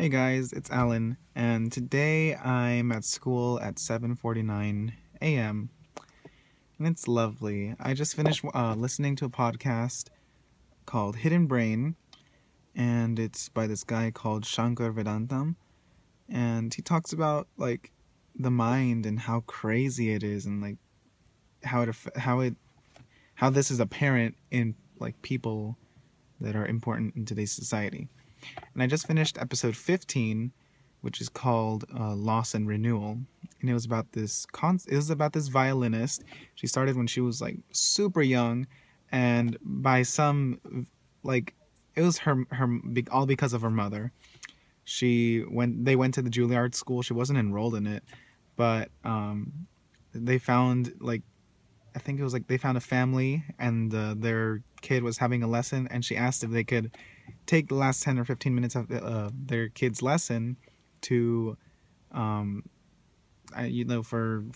Hey guys, it's Alan, and today I'm at school at 7:49 a.m. and it's lovely. I just finished listening to a podcast called Hidden Brain, and it's by this guy called Shankar Vedantam, and he talks about like the mind and how crazy it is, and like how this is apparent in like people that are important in today's society. And I just finished episode 15, which is called Loss and Renewal. And it was about this violinist. She started when she was like super young, and by some like it was all because of her mother. They went to the Juilliard school. She wasn't enrolled in it, but they found like I think it was like they found a family, and their kid was having a lesson, and she asked if they could take the last 10 or 15 minutes of their kid's lesson to, for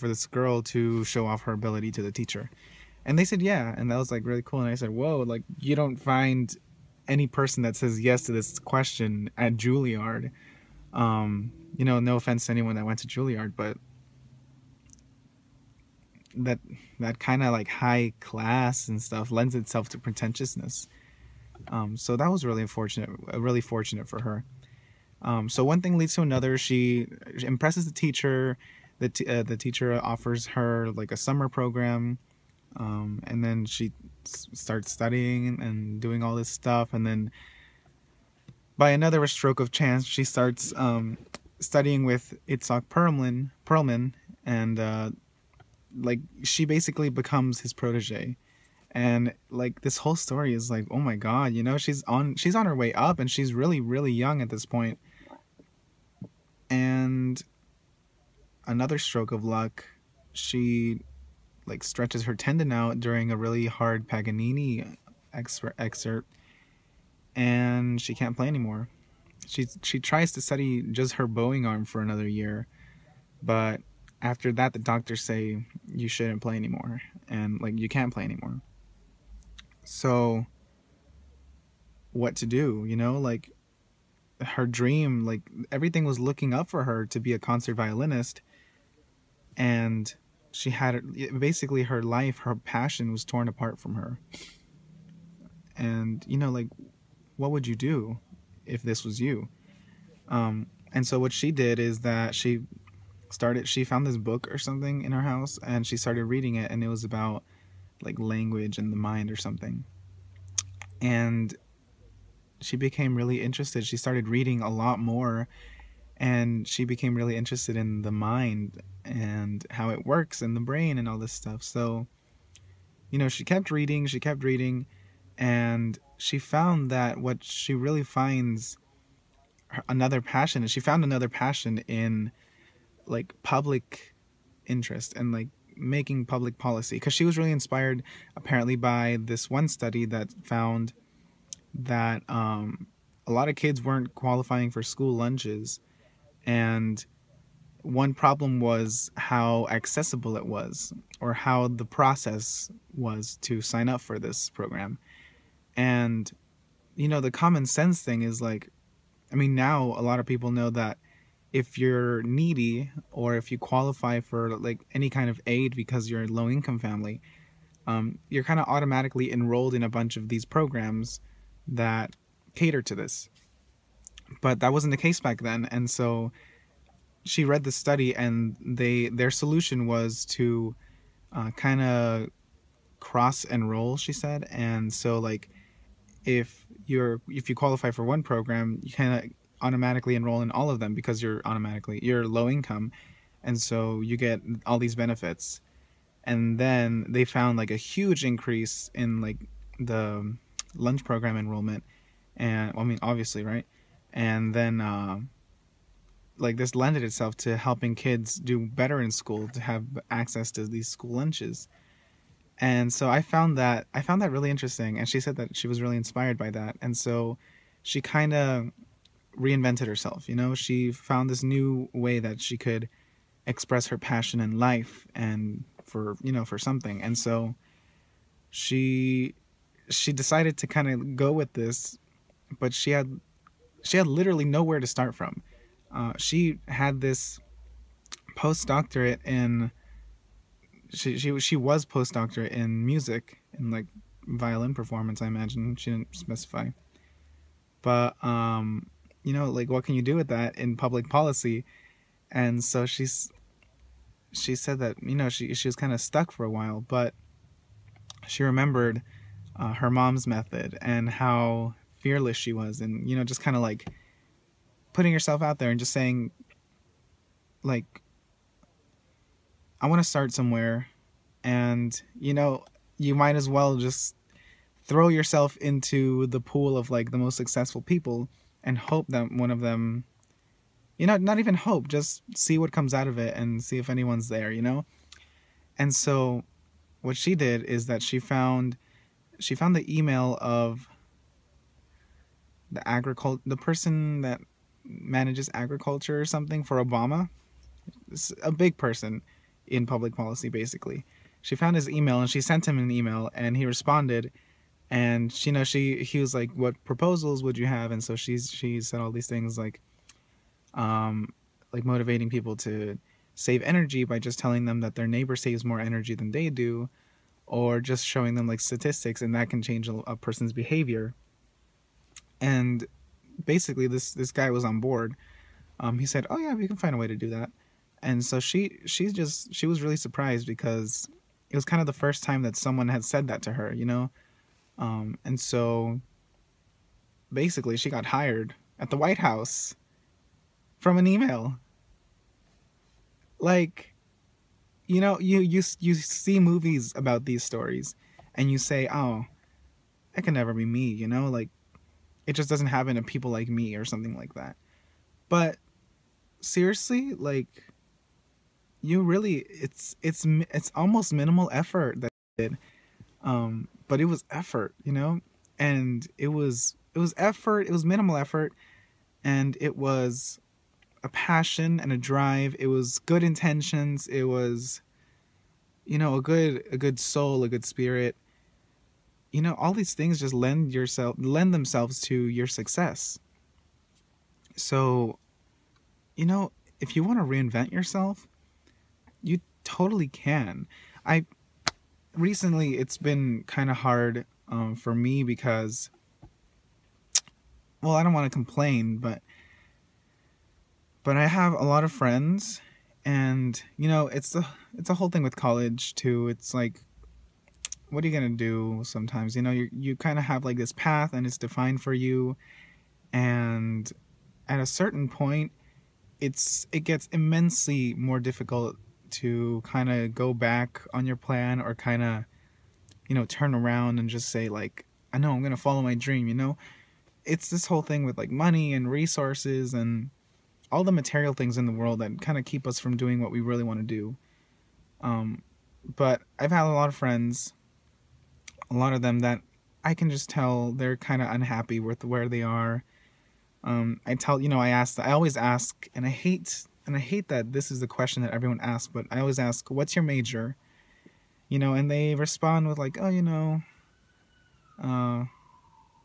this girl to show off her ability to the teacher. And they said yeah, and that was like really cool. And I said, whoa, like you don't find any person that says yes to this question at Juilliard. No offense to anyone that went to Juilliard, but that kind of like high class and stuff lends itself to pretentiousness. So that was really fortunate for her. So one thing leads to another. She impresses the teacher. The teacher offers her like a summer program, and then she starts studying and doing all this stuff. And then by another stroke of chance, she starts studying with Itzhak Perlman, and like she basically becomes his protege. And like this whole story is like, oh my god, she's on her way up, and she's really, really young at this point. And another stroke of luck, she like stretches her tendon out during a really hard Paganini excerpt, and she can't play anymore. She tries to study just her bowing arm for another year, but after that the doctors say you shouldn't play anymore, and like you can't play anymore. So what to do, like her dream, like everything was looking up for her to be a concert violinist, and she had basically her life, her passion was torn apart from her. And like what would you do if this was you? And so what she did is that she found this book or something in her house, and she started reading it, and it was about like language and the mind or something. And she became really interested. She started reading a lot more, and she became really interested in the mind and how it works in the brain and all this stuff. So, she kept reading, and she found that what she really finds another passion, and she found another passion in like public interest and like making public policy, because she was really inspired apparently by this one study that found that a lot of kids weren't qualifying for school lunches, and one problem was how accessible it was, or how the process was to sign up for this program. And the common sense thing is like, I mean, now a lot of people know that if you're needy, or if you qualify for like any kind of aid because you're a low income family, you're kind of automatically enrolled in a bunch of these programs that cater to this. But that wasn't the case back then. And so she read the study, and their solution was to kind of cross enroll, she said. And so like if you qualify for one program, you kind of automatically enroll in all of them because you're low income, and so you get all these benefits. And then they found like a huge increase in like the lunch program enrollment, and I mean obviously, right? And then like this lended itself to helping kids do better in school, to have access to these school lunches. And so I found that really interesting, and she said that she was really inspired by that. And so she kind of reinvented herself. She found this new way that she could express her passion in life and for something. And so she decided to kind of go with this, but she she had literally nowhere to start from. She had this postdoctorate in she was postdoctorate in music, in like violin performance, I imagine. She didn't specify. But you know, like, what can you do with that in public policy? And so she said that, you know, she was kind of stuck for a while, but she remembered her mom's method and how fearless she was, and, you know, just kind of like putting herself out there and just saying, like, I want to start somewhere, and, you know, you might as well just throw yourself into the pool of like the most successful people and hope that one of them, you know, not even hope, just see what comes out of it and see if anyone's there, you know? And so what she did is that she found the email of the person that manages agriculture or something for Obama. It's a big person in public policy, basically. She found his email and she sent him an email, and he responded, and you know, he was like, what proposals would you have? And so she said all these things like motivating people to save energy by just telling them that their neighbor saves more energy than they do, or just showing them like statistics, and that can change a person's behavior. And basically this guy was on board. He said, oh yeah, we can find a way to do that. And so she was really surprised, because it was kind of the first time that someone had said that to her, you know. And so basically she got hired at the White House from an email. Like, you know, you see movies about these stories and you say, oh, that can never be me, you know, like, it just doesn't happen to people like me or something like that. But seriously, like, you really, it's almost minimal effort that I did. But it was effort, you know, and it was effort. It was minimal effort, and it was a passion and a drive. It was good intentions. It was, you know, a good soul, a good spirit. You know, all these things just lend themselves to your success. So, you know, if you want to reinvent yourself, you totally can. Recently, it's been kind of hard for me because, well, I don't want to complain, but I have a lot of friends, and, you know, it's a whole thing with college too. It's like, what are you gonna do sometimes? You know, you kind of have like this path, and it's defined for you, and at a certain point, it gets immensely more difficult to kind of go back on your plan, or kind of, you know, turn around and just say like, I know I'm gonna follow my dream. You know, it's this whole thing with like money and resources and all the material things in the world that kind of keep us from doing what we really want to do. But I've had a lot of friends, a lot of them that I can just tell they're kind of unhappy with where they are. I always ask, and I hate that this is the question that everyone asks, but I always ask, what's your major? You know, and they respond with like, oh, you know,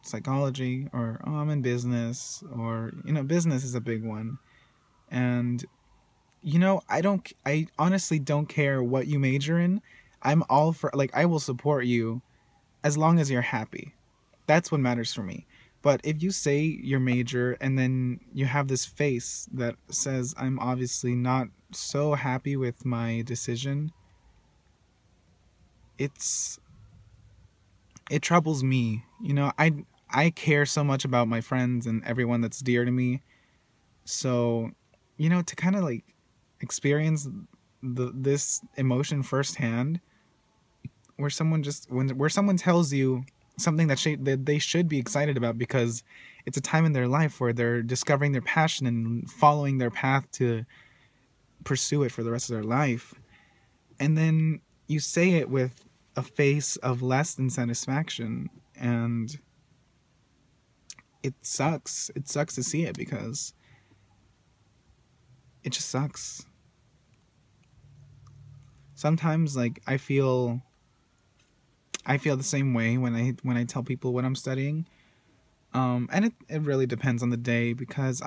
psychology, or, oh, I'm in business, or, you know, business is a big one. And, you know, I honestly don't care what you major in. I'm all for, like, I will support you as long as you're happy. That's what matters for me. But if you say your major and then you have this face that says, I'm obviously not so happy with my decision, it troubles me. You know, I care so much about my friends and everyone that's dear to me. So, you know, to kind of like experience this emotion firsthand, where someone tells you something that they should be excited about, because it's a time in their life where they're discovering their passion and following their path to pursue it for the rest of their life. And then you say it with a face of less than satisfaction, and it sucks. It sucks to see it, because it just sucks. Sometimes, like, I feel the same way when I tell people what I'm studying. And it really depends on the day, because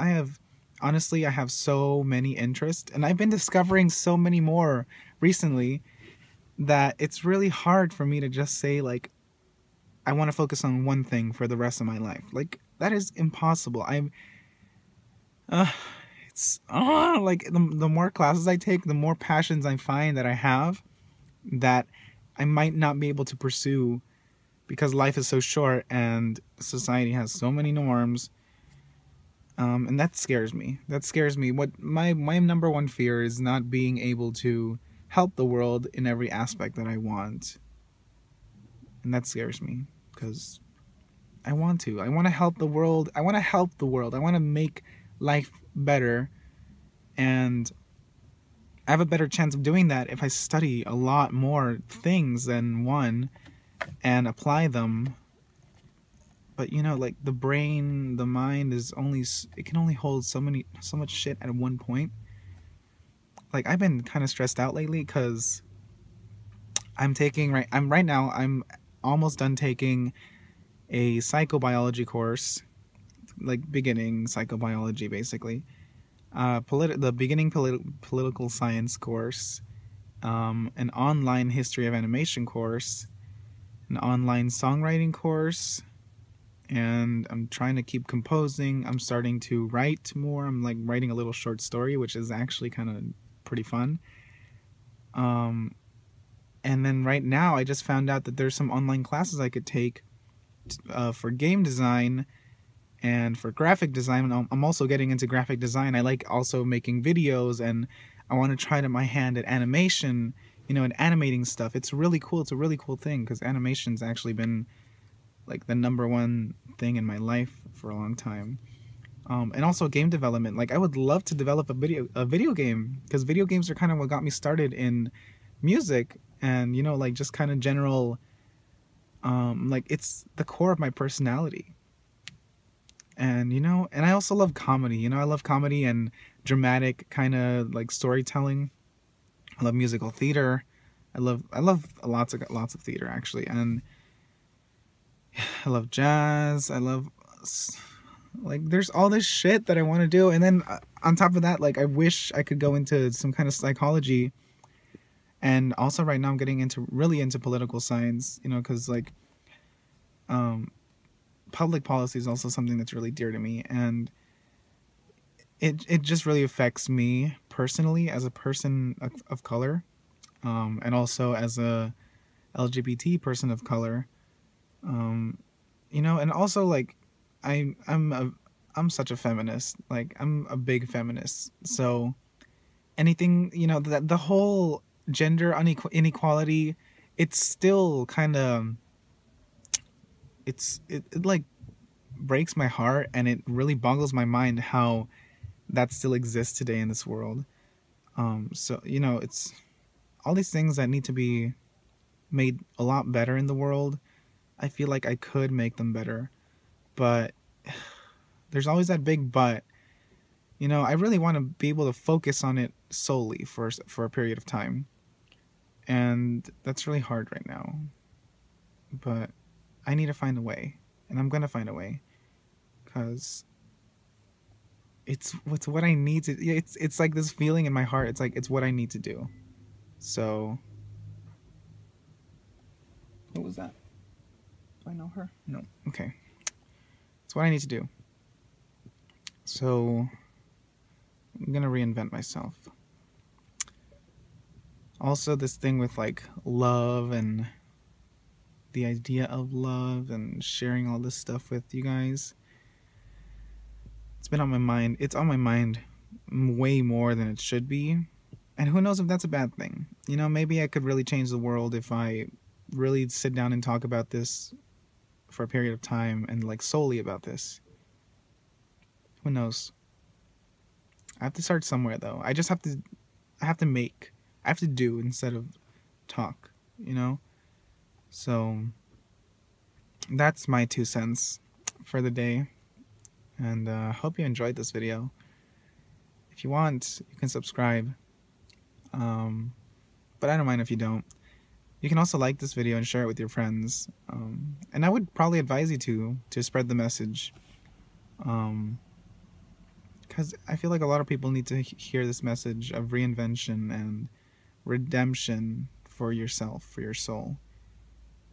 honestly, I have so many interests, and I've been discovering so many more recently that it's really hard for me to just say, like, I want to focus on one thing for the rest of my life. Like, that is impossible. Uh, like, the more classes I take, the more passions I find that I have that I might not be able to pursue, because life is so short and society has so many norms. And that scares me. That scares me. What my number one fear is not being able to help the world in every aspect that I want. And that scares me, because I want to. I want to help the world. I want to help the world. I want to make life better. And I have a better chance of doing that if I study a lot more things than one and apply them. But like, the brain, the mind it can only hold so much shit at one point. Like, I've been kind of stressed out lately, because right now I'm almost done taking a psychobiology course, like beginning psychobiology basically. The beginning political science course, an online history of animation course, an online songwriting course, and I'm trying to keep composing. I'm starting to write more. I'm like writing a little short story, which is actually kind of pretty fun. And then right now I just found out that there's some online classes I could take for game design and for graphic design. I'm also getting into graphic design. I like also making videos, and I want to try my hand at animation, and animating stuff. It's really cool. It's a really cool thing, because animation's actually been like the number one thing in my life for a long time. And also game development. Like, I would love to develop a video game, because video games are kind of what got me started in music, and like, just kind of general, like, it's the core of my personality. And and I also love comedy. I love comedy and dramatic kind of like storytelling. I love musical theater. I love lots of theater, actually. And I love jazz. I love, like, there's all this shit that I want to do. And then on top of that, like, I wish I could go into some kind of psychology. And also right now I'm getting really into political science, because like, public policy is also something that's really dear to me, and it just really affects me personally as a person of color, and also as a LGBT person of color, and also, like, I'm such a feminist. Like, I'm a big feminist, so anything, that the whole gender inequality, it's still kind of, it like breaks my heart, and it really boggles my mind how that still exists today in this world. So it's all these things that need to be made a lot better in the world. I feel like I could make them better, but there's always that big but. I really want to be able to focus on it solely for a period of time, and that's really hard right now. But I need to find a way, and I'm gonna find a way, because it's what I need to. It's like this feeling in my heart. It's like, it's what I need to do. So, what was that? Do I know her? No. Okay. It's what I need to do. So, I'm gonna reinvent myself. Also, this thing with like love and the idea of love and sharing all this stuff with you guys. It's been on my mind. It's on my mind way more than it should be. And who knows if that's a bad thing. Maybe I could really change the world if I really sit down and talk about this for a period of time, and like solely about this. Who knows? I have to start somewhere, though. I have to do instead of talk, So that's my 2 cents for the day. And hope you enjoyed this video. If you want, you can subscribe. But I don't mind if you don't. You can also like this video and share it with your friends. And I would probably advise you to spread the message. Because I feel like a lot of people need to hear this message of reinvention and redemption for yourself, for your soul.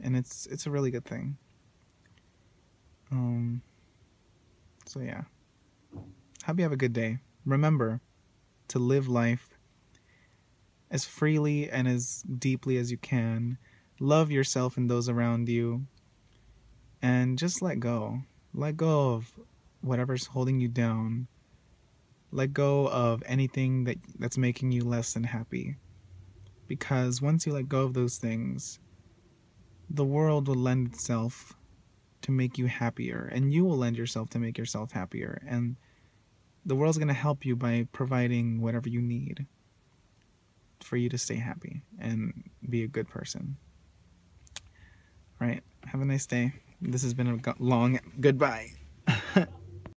And it's a really good thing. So yeah. Hope you have a good day. Remember to live life as freely and as deeply as you can. Love yourself and those around you. And just let go. Let go of whatever's holding you down. Let go of anything that's making you less than happy. Because once you let go of those things, the world will lend itself to make you happier. And you will lend yourself to make yourself happier. And the world's going to help you by providing whatever you need for you to stay happy and be a good person. All right. Have a nice day. This has been a long goodbye.